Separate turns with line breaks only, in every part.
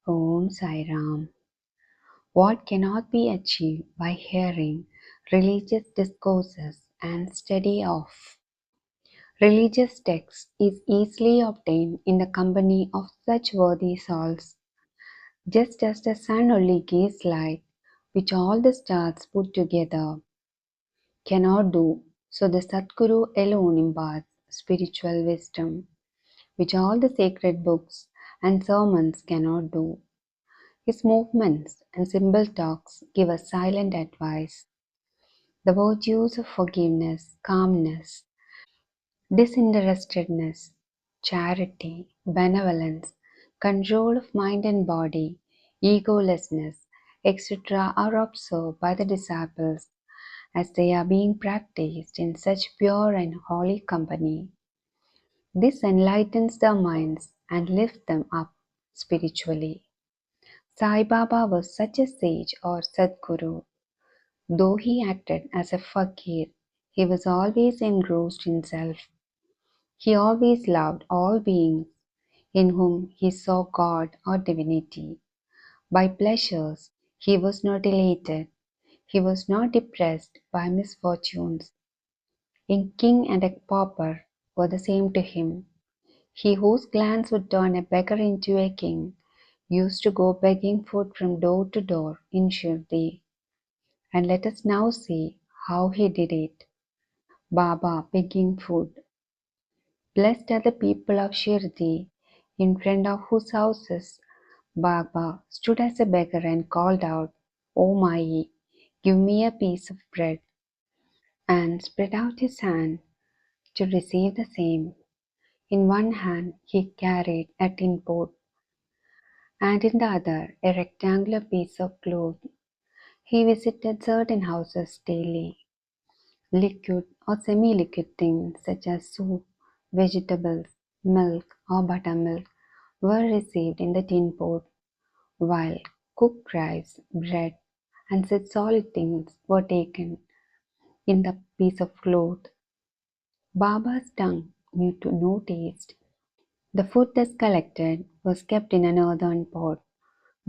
Om Sai Ram. What cannot be achieved by hearing religious discourses and study of religious texts is easily obtained in the company of such worthy souls, just as the sun only gives light, which all the stars put together cannot do, so the Satguru alone imparts spiritual wisdom, which all the sacred books and sermons cannot do. His movements and simple talks give us silent advice. The virtues of forgiveness, calmness, disinterestedness, charity, benevolence, control of mind and body, egolessness, etc. are observed by the disciples as they are being practiced in such pure and holy company. This enlightens their minds and lifts them up spiritually. Sai Baba was such a sage or Sadguru. Though he acted as a fakir, he was always engrossed in self. He always loved all beings in whom he saw God or divinity. By pleasures he was not elated. He was not depressed by misfortunes. A king and a pauper were the same to him. He whose glance would turn a beggar into a king used to go begging food from door to door in Shirdi. And let us now see how he did it. Baba begging food. Blessed are the people of Shirdi, in front of whose houses Baba stood as a beggar and called out, O Mai, give me a piece of bread, and spread out his hand to receive the same. In one hand he carried a tin pot, and in the other a rectangular piece of cloth. He visited certain houses daily. Liquid or semi-liquid things such as soup, vegetables, milk or buttermilk were received in the tin pot, while cooked rice, bread, and such solid things were taken in the piece of cloth. Baba's tongue knew to no taste. The food thus collected was kept in an earthen pot.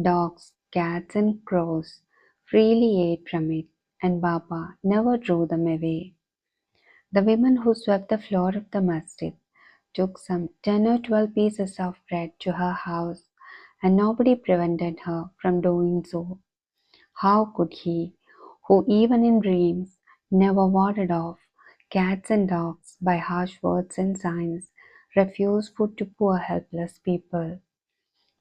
Dogs, cats, and crows freely ate from it, and Baba never drew them away. The women who swept the floor of the masjid took some 10 or 12 pieces of bread to her house, and nobody prevented her from doing so. How could he, who even in dreams never warded off cats and dogs by harsh words and signs, refuse food to poor helpless people?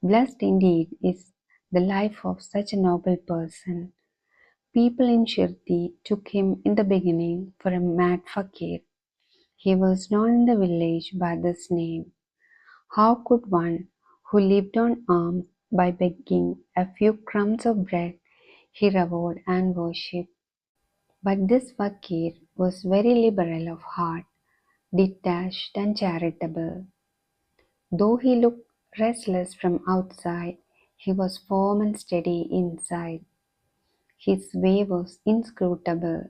Blessed indeed is the life of such a noble person. People in Shirdi took him in the beginning for a mad fakir. He was known in the village by this name. How could one who lived on alms by begging a few crumbs of bread he revered and worshipped? But this fakir was very liberal of heart, detached and charitable. Though he looked restless from outside, he was firm and steady inside. His way was inscrutable.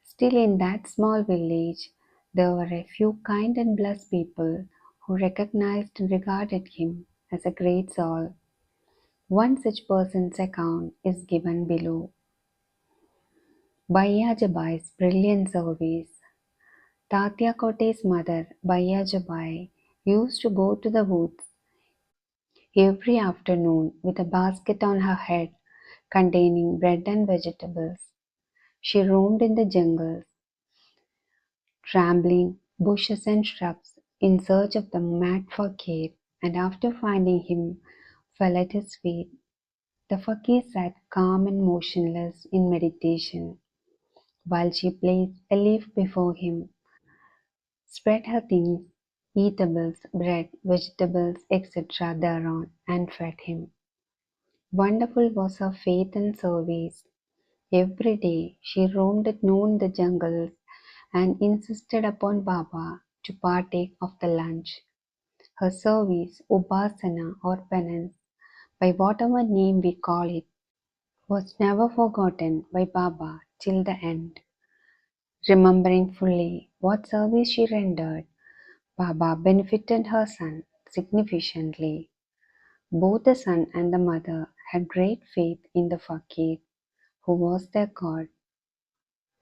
Still, in that small village, there were a few kind and blessed people who recognized and regarded him as a great soul. One such person's account is given below. Baiyajabai's brilliant service. Tatyakote's mother, Baiyajabai, used to go to the woods every afternoon with a basket on her head containing bread and vegetables. She roamed in the jungles, trampling bushes and shrubs in search of the mad fakir, and after finding him, fell at his feet. The fakir sat calm and motionless in meditation, while she placed a leaf before him, spread her things, eatables, bread, vegetables, etc. thereon, and fed him. Wonderful was her faith and service. Every day she roamed at noon the jungles and insisted upon Baba to partake of the lunch. Her service, upasana or penance, by whatever name we call it, was never forgotten by Baba till the end. Remembering fully what service she rendered, Baba benefited her son significantly. Both the son and the mother had great faith in the fakir, who was their god.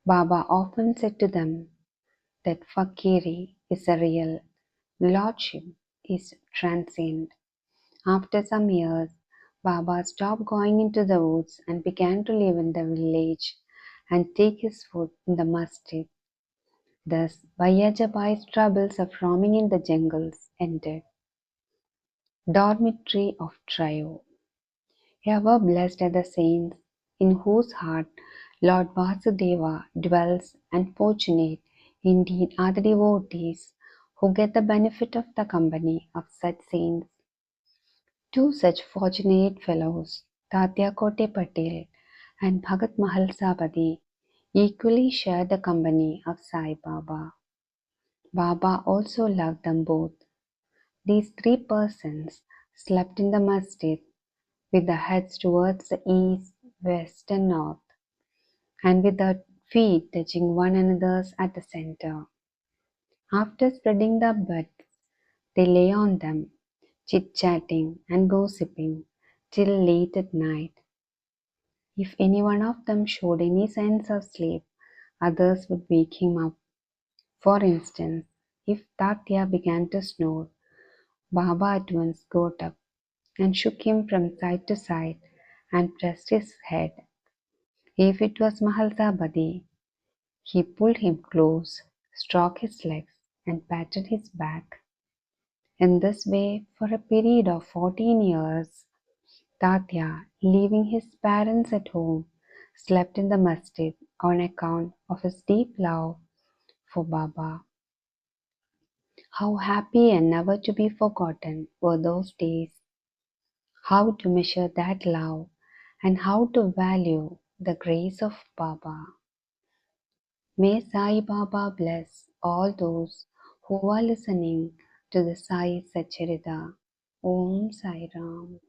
Baba often said to them that fakiri is a real, lordship is transient. After some years, Baba stopped going into the woods and began to live in the village and take his food in the masjid. Thus, Bayajabai's troubles of roaming in the jungles ended. Dormitory of Trio. Ever blessed are the saints in whose heart Lord Vasudeva dwells, and fortunate indeed are the devotees who get the benefit of the company of such saints. Two such fortunate fellows, Tatya Kote Patel and Bhagat Mahalsabadi, equally shared the company of Sai Baba. Baba also loved them both. These three persons slept in the masjid with their heads towards the east, west, and north, and with their feet touching one another's at the center. After spreading their beds, they lay on them, chit-chatting and gossiping till late at night. If any one of them showed any signs of sleep, others would wake him up. For instance, if Tatya began to snore, Baba at once got up and shook him from side to side and pressed his head. If it was Mahalsabadi, he pulled him close, stroked his legs, and patted his back. In this way, for a period of 14 years, Tatya, leaving his parents at home, slept in the masjid on account of his deep love for Baba. How happy and never to be forgotten were those days! How to measure that love, and how to value the grace of Baba. May Sai Baba bless all those who are listening to the Sai Satcharita. Om Sai Ram.